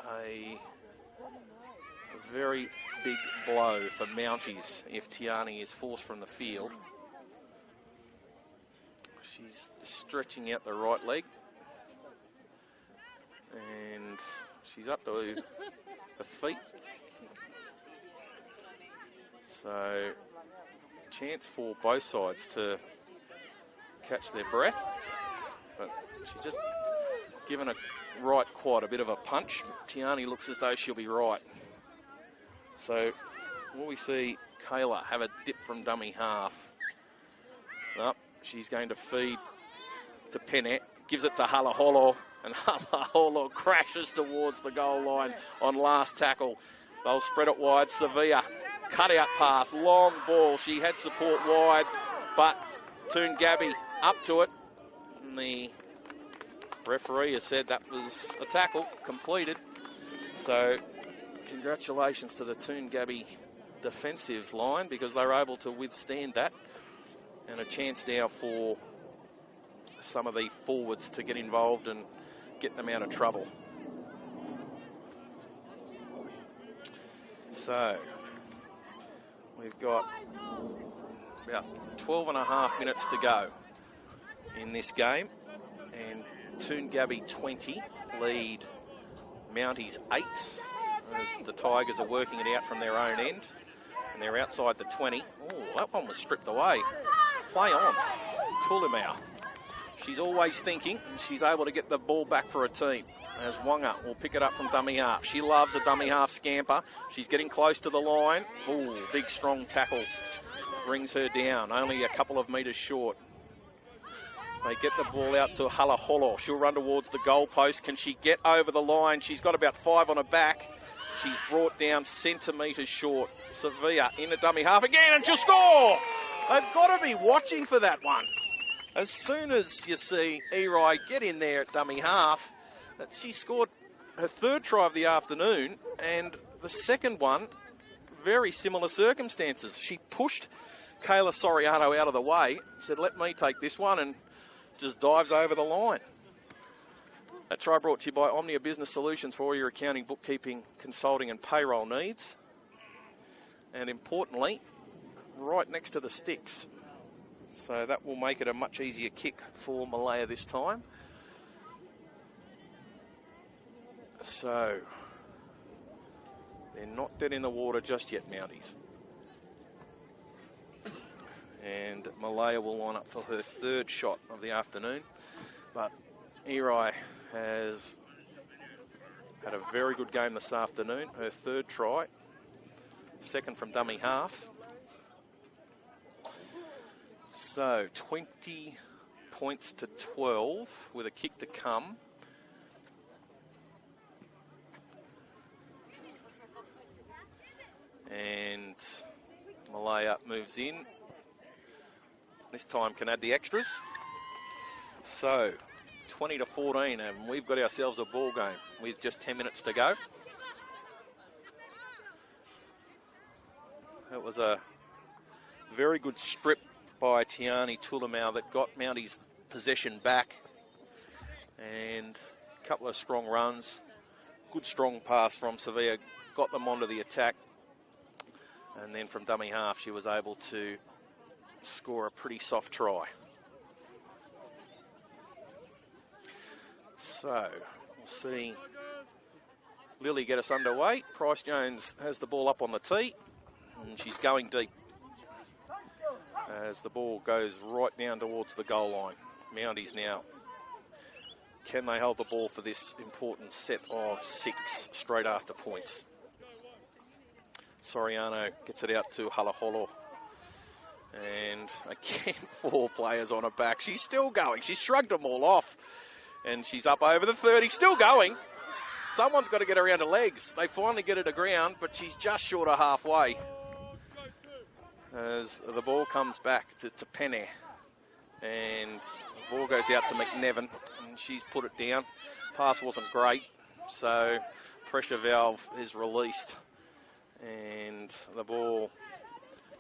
[SPEAKER 1] a very big blow for Mounties if Tiani is forced from the field. She's stretching out the right leg. And she's up to her feet. So, chance for both sides to catch their breath. But she's just given a right quite a bit of a punch. Tiani looks as though she'll be right. So, will we see Kayla have a dip from dummy half? Nope, she's going to feed to Pennant, gives it to Halaholo, and Halaholo crashes towards the goal line on last tackle. They'll spread it wide. Sevilla, cut out pass, long ball. She had support wide, but Toongabbie up to it. And the referee has said that was a tackle completed. So, congratulations to the Toongabbie defensive line because they were able to withstand that. And a chance now for some of the forwards to get involved and get them out of trouble. So, we've got about 12 and a half minutes to go in this game. And Toongabbie 20 lead Mounties 8 as the Tigers are working it out from their own end. And they're outside the 20. Oh, that one was stripped away. Play on. Tulimau. She's always thinking, and she's able to get the ball back for her team. As Wonga will pick it up from dummy half. She loves a dummy half scamper. She's getting close to the line. Oh, big strong tackle. Brings her down, only a couple of metres short. They get the ball out to Halaholo. She'll run towards the goal post. Can she get over the line? She's got about 5 on her back. She's brought down centimetres short. Sevilla in the dummy half again, and she'll score! They've got to be watching for that one. As soon as you see Eri get in there at dummy half, she scored her third try of the afternoon, and the second one very similar circumstances. She pushed Kayla Soriano out of the way, said, let me take this one, and just dives over the line. That try brought to you by Omnia Business Solutions for all your accounting, bookkeeping, consulting and payroll needs. And importantly, right next to the sticks. So that will make it a much easier kick for Malaya this time. So they're not dead in the water just yet, Mounties. And Malaya will line up for her third shot of the afternoon. But Eri has had a very good game this afternoon. Her third try, second from dummy half. So 20 points to 12 with a kick to come. And Malaya moves in. This time can add the extras. So 20 to 14, and we've got ourselves a ball game with just 10 minutes to go. That was a very good strip by Tiani Tulamau that got Mounties possession back. And a couple of strong runs. Good strong pass from Sevilla, got them onto the attack. And then from dummy half, she was able to score a pretty soft try. So, we'll see Lily get us underway. Price Jones has the ball up on the tee, and she's going deep as the ball goes right down towards the goal line. Mounties now. Can they hold the ball for this important set of 6 straight after points? Soriano gets it out to Halaholo. And again, 4 players on her back. She's still going. She's shrugged them all off. And she's up over the 30, still going. Someone's got to get her around her legs. They finally get her to ground, but she's just short of halfway. As the ball comes back to Penne. And the ball goes out to McNevin, and she's put it down. Pass wasn't great, so pressure valve is released. And the ball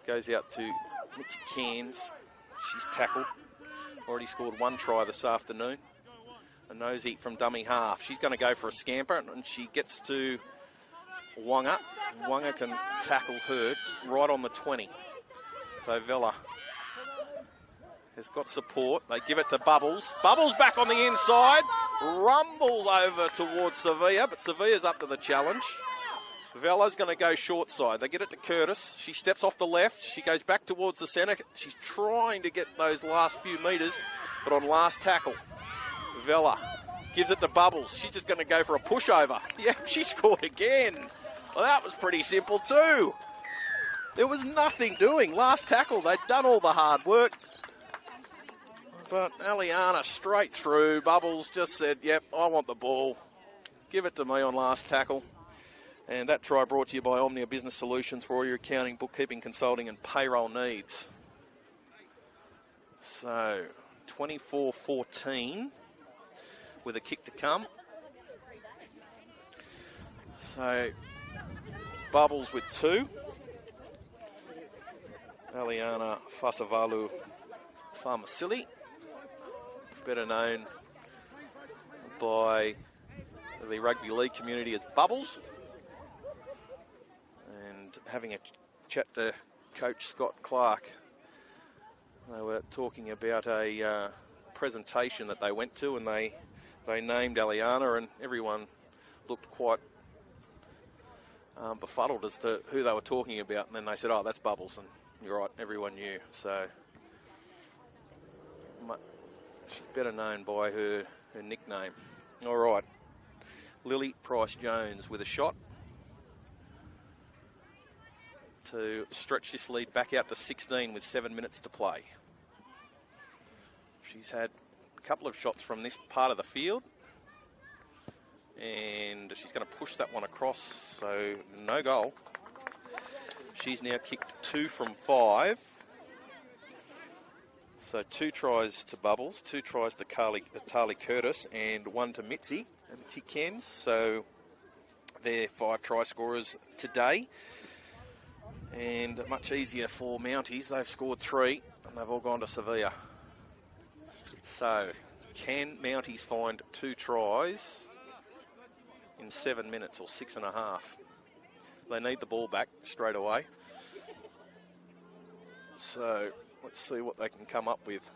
[SPEAKER 1] goes out to Mitzi Cairns. She's tackled. Already scored 1 try this afternoon. A nosy from dummy half. She's going to go for a scamper, and she gets to Wonga. Wonga can tackle her right on the 20. So Vella has got support. They give it to Bubbles. Bubbles back on the inside. Rumbles over towards Sevilla, but Sevilla's up to the challenge. Vella's going to go short side. They get it to Curtis. She steps off the left. She goes back towards the centre. She's trying to get those last few metres, but on last tackle, Vella gives it to Bubbles. She's just going to go for a pushover. Yeah, she scored again. Well, that was pretty simple too. There was nothing doing. Last tackle, they'd done all the hard work. But Aliana straight through. Bubbles just said, yep, I want the ball. Give it to me on last tackle. And that try brought to you by Omnia Business Solutions for all your accounting, bookkeeping, consulting and payroll needs. So, 24-14 with a kick to come. So, Bubbles with 2. Aliana Fasavalu Farmasili, better known by the rugby league community as Bubbles. And having a chat to Coach Scott Clark, they were talking about a presentation that they went to, and they named Aliana, and everyone looked quite befuddled as to who they were talking about. And then they said, oh, that's Bubbles, and you're right, everyone knew. So she's better known by her nickname. All right, Lily Price-Jones with a shot to stretch this lead back out to 16 with 7 minutes to play. She's had a couple of shots from this part of the field, and she's going to push that one across, so no goal. She's now kicked 2 from 5. So 2 tries to Bubbles, 2 tries to Tali Curtis, and 1 to Mitzi Cairns. So they're 5 try scorers today. And much easier for Mounties. They've scored 3 and they've all gone to Sevilla. So, can Mounties find 2 tries in 7 minutes or 6.5? They need the ball back straight away. So, let's see what they can come up with.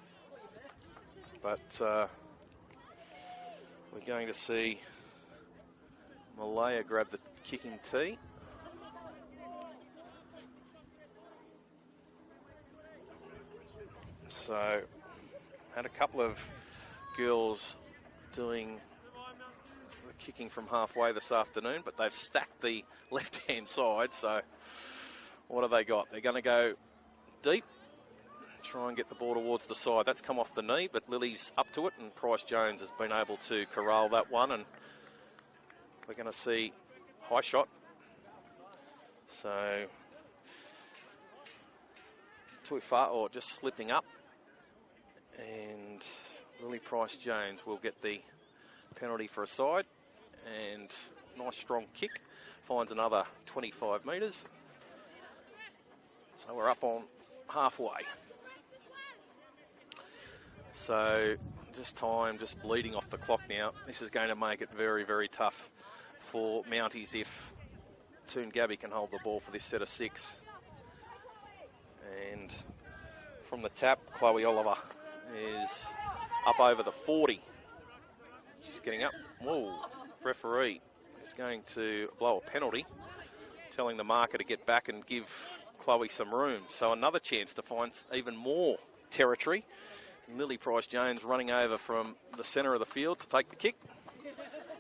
[SPEAKER 1] But we're going to see Malaya grab the kicking tee. So, had a couple of girls doing the kicking from halfway this afternoon, but they've stacked the left-hand side. So, what have they got? They're going to go deep, try and get the ball towards the side. That's come off the knee, but Lily's up to it, and Price Jones has been able to corral that one, and we're going to see high shot. So, too far, or just slipping up, and Lily Price Jones will get the penalty for a side, and nice strong kick, finds another 25 metres. So we're up on halfway. So just bleeding off the clock now. This is going to make it very, very tough for Mounties if Toongabbie can hold the ball for this set of 6. And from the tap, Chloe Oliver is up over the 40. She's getting up. Whoa, referee is going to blow a penalty, telling the marker to get back and give Chloe some room. So another chance to find even more territory. Lily Price Jones running over from the centre of the field to take the kick.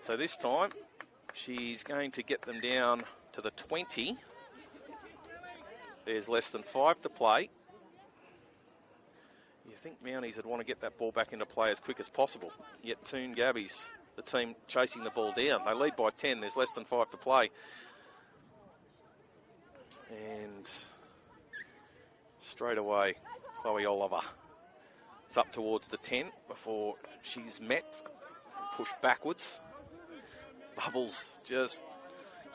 [SPEAKER 1] So this time she's going to get them down to the 20. There's less than 5 to play. You think Mounties would want to get that ball back into play as quick as possible. Yet Toongabbie's the team chasing the ball down. They lead by 10. There's less than 5 to play. And straight away, Chloe Oliver is up towards the 10 before she's met and pushed backwards. Bubbles just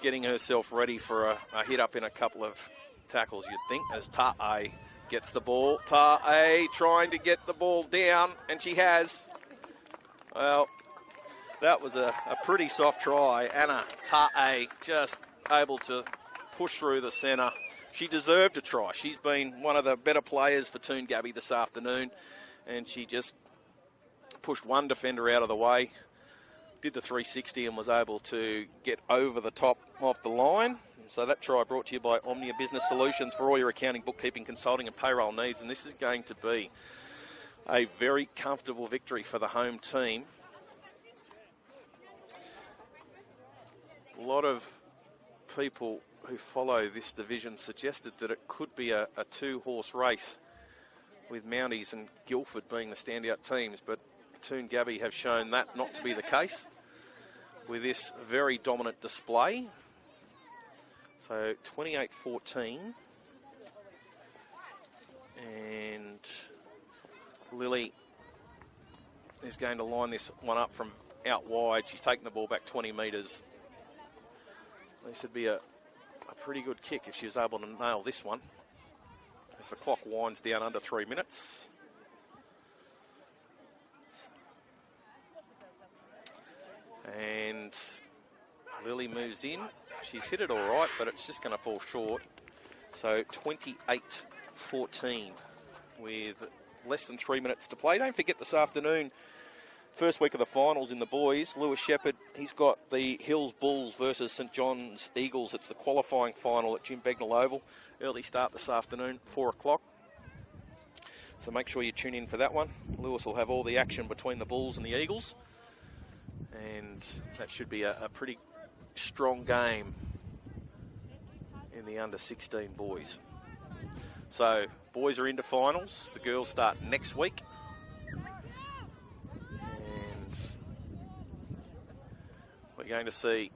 [SPEAKER 1] getting herself ready for a hit up in a couple of tackles, you'd think, as Ta'e gets the ball. Ta'e trying to get the ball down, and she has. Well, that was a pretty soft try. Anna Ta'e just able to push through the centre. She deserved a try. She's been one of the better players for Toongabbie this afternoon, and she just pushed one defender out of the way, did the 360 and was able to get over the top of the line. So that try brought to you by Omnia Business Solutions for all your accounting, bookkeeping, consulting and payroll needs. And this is going to be a very comfortable victory for the home team. A lot of people who follow this division suggested that it could be a 2-horse race, with Mounties and Guildford being the standout teams, but Toongabbie have shown that not to be the case with this very dominant display. So 28-14, and Lily is going to line this one up from out wide. She's taken the ball back 20 metres. This would be a pretty good kick if she was able to nail this one, as the clock winds down under 3 minutes. And Lily moves in. She's hit it all right, but it's just going to fall short. So 28-14 with less than 3 minutes to play. Don't forget this afternoon, first week of the finals in the boys, Lewis Shepherd, he's got the Hills Bulls versus St John's Eagles. It's the qualifying final at Jim Begnell Oval. Early start this afternoon, 4 o'clock. So make sure you tune in for that one. Lewis will have all the action between the Bulls and the Eagles. And that should be a pretty strong game in the under-16 boys. So boys are into finals. The girls start next week. And we're going to see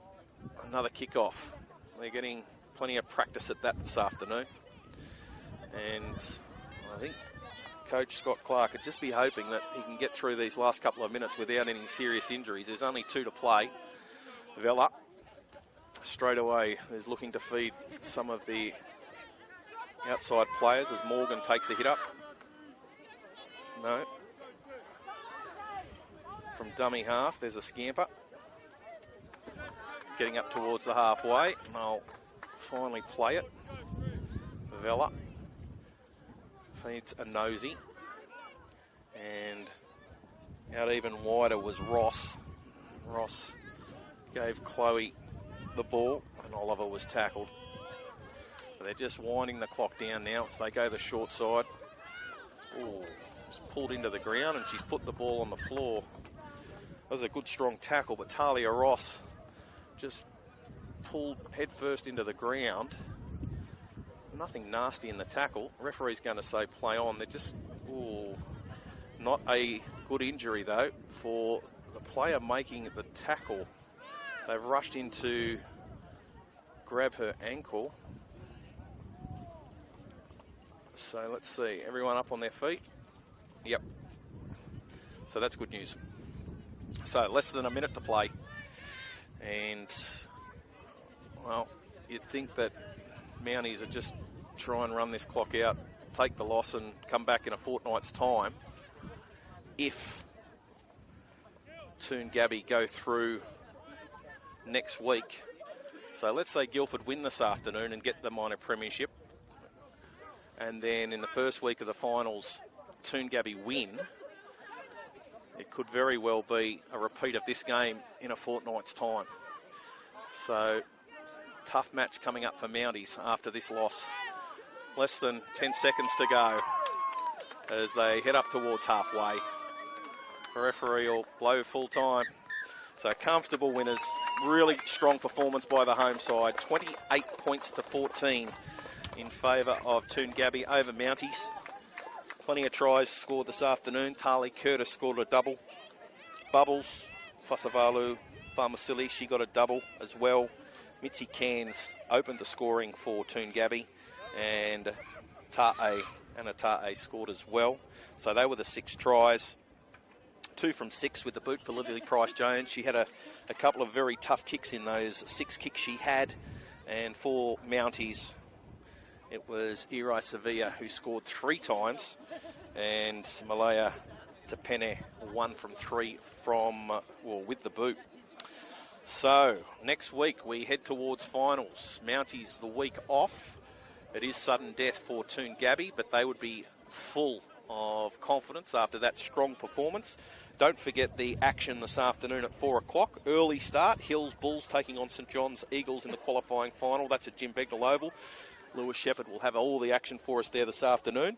[SPEAKER 1] another kick-off. They're getting plenty of practice at that this afternoon. And I think Coach Scott Clark could just be hoping that he can get through these last couple of minutes without any serious injuries. There's only 2 to play. Vella straight away is looking to feed some of the outside players as Morgan takes a hit up. No. From dummy half, there's a scamper. Getting up towards the halfway, and they'll finally play it. Vella feeds a nosy. And out even wider was Ross. Ross gave Chloe the ball, and Oliver was tackled. But they're just winding the clock down now as they go the short side. Ooh, it's pulled into the ground, and she's put the ball on the floor. That was a good strong tackle, but Talia Ross just pulled headfirst into the ground. Nothing nasty in the tackle. Referee's going to say play on. They're just, ooh, not a good injury though for the player making the tackle. They've rushed in to grab her ankle. So let's see, everyone up on their feet? Yep. So that's good news. So less than a minute to play. And, well, you'd think that Mounties would just try and run this clock out, take the loss and come back in a fortnight's time if Toongabbie go through next week. So let's say Guildford win this afternoon and get the minor premiership, and then in the first week of the finals Toongabbie win. It could very well be a repeat of this game in a fortnight's time. So tough match coming up for Mounties after this loss. Less than 10 seconds to go as they head up towards halfway. The referee will blow full time. So comfortable winners. Really strong performance by the home side. 28 points to 14 in favour of Toongabbie over Mounties. Plenty of tries scored this afternoon. Tali Curtis scored a double. Bubbles, Fasavalu, Farmasili, she got a double as well. Mitzi Cairns opened the scoring for Toongabbie, and Anna Ta'e scored as well. So they were the 6 tries. 2 from 6 with the boot for Lily Price-Jones. She had a couple of very tough kicks in those 6 kicks she had. And for Mounties, it was Irai Sevilla who scored 3 times, and Malaya Tepene 1 from 3 with the boot. So next week we head towards finals. Mounties the week off. It is sudden death for Toongabbie, but they would be full of confidence after that strong performance. Don't forget the action this afternoon at 4 o'clock. Early start. Hills Bulls taking on St John's Eagles in the qualifying final. That's at Jim Begnell Oval. Lewis Shepherd will have all the action for us there this afternoon.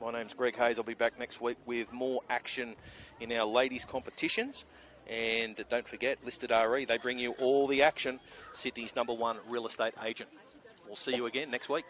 [SPEAKER 1] My name's Greg Hayes. I'll be back next week with more action in our ladies' competitions. And don't forget, Listed RE, they bring you all the action. Sydney's #1 real estate agent. We'll see you again next week.